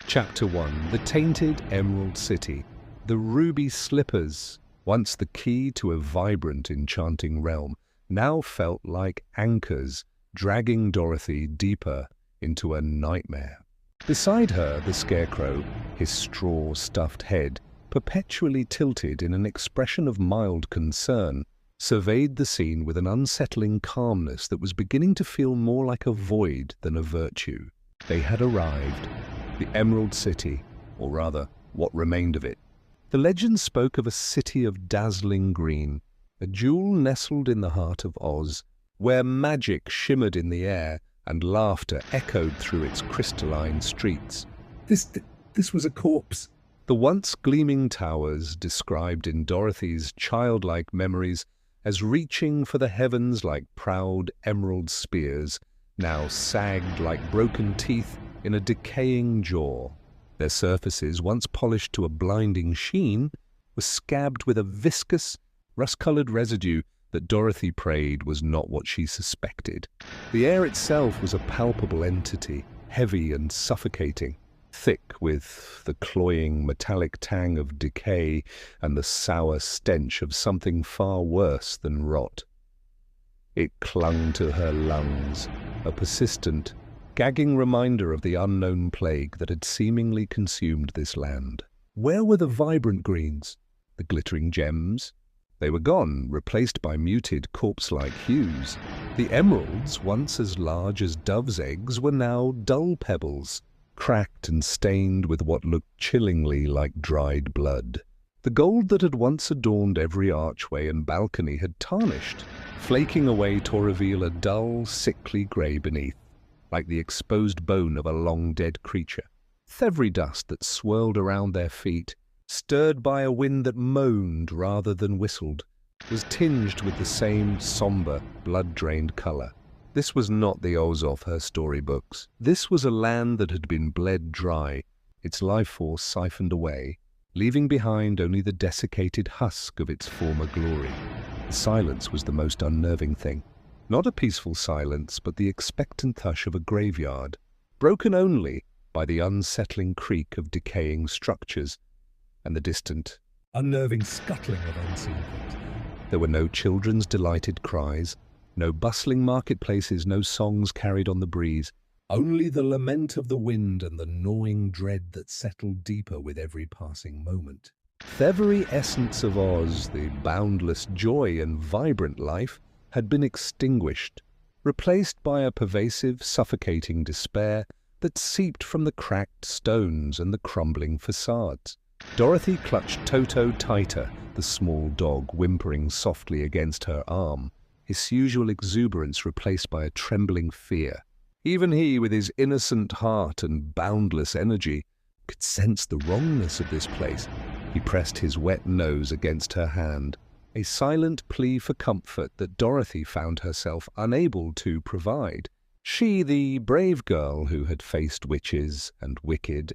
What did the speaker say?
Chapter 1. The Tainted Emerald City. The ruby slippers, once the key to a vibrant, enchanting realm, now felt like anchors dragging Dorothy deeper into a nightmare. Beside her, the scarecrow, his straw-stuffed head perpetually tilted in an expression of mild concern, surveyed the scene with an unsettling calmness that was beginning to feel more like a void than a virtue. They had arrived. The Emerald City, or rather, what remained of it. The legend spoke of a city of dazzling green, a jewel nestled in the heart of Oz, where magic shimmered in the air and laughter echoed through its crystalline streets. This was a corpse. The once gleaming towers, described in Dorothy's childlike memories as reaching for the heavens like proud emerald spears, now sagged like broken teeth in a decaying jaw. Their surfaces, once polished to a blinding sheen, were scabbed with a viscous, rust-colored residue that Dorothy prayed was not what she suspected. The air itself was a palpable entity, heavy and suffocating, thick with the cloying metallic tang of decay and the sour stench of something far worse than rot. It clung to her lungs, a persistent, gagging reminder of the unknown plague that had seemingly consumed this land. Where were the vibrant greens, the glittering gems? They were gone, replaced by muted, corpse-like hues. The emeralds, once as large as doves' eggs, were now dull pebbles, cracked and stained with what looked chillingly like dried blood. The gold that had once adorned every archway and balcony had tarnished, flaking away to reveal a dull, sickly grey beneath, like the exposed bone of a long-dead creature. Thevery dust that swirled around their feet, stirred by a wind that moaned rather than whistled, was tinged with the same somber, blood-drained color. This was not the Oz of her storybooks. This was a land that had been bled dry, its life force siphoned away, leaving behind only the desiccated husk of its former glory. The silence was the most unnerving thing. Not a peaceful silence, but the expectant hush of a graveyard, broken only by the unsettling creak of decaying structures and the distant, unnerving scuttling of unseen things. There were no children's delighted cries, no bustling marketplaces, no songs carried on the breeze, only the lament of the wind and the gnawing dread that settled deeper with every passing moment. The very essence of Oz, the boundless joy and vibrant life, had been extinguished, replaced by a pervasive, suffocating despair that seeped from the cracked stones and the crumbling facades. Dorothy clutched Toto tighter, the small dog whimpering softly against her arm, his usual exuberance replaced by a trembling fear. Even he, with his innocent heart and boundless energy, could sense the wrongness of this place. He pressed his wet nose against her hand, a silent plea for comfort that Dorothy found herself unable to provide. She, the brave girl who had faced witches and wicked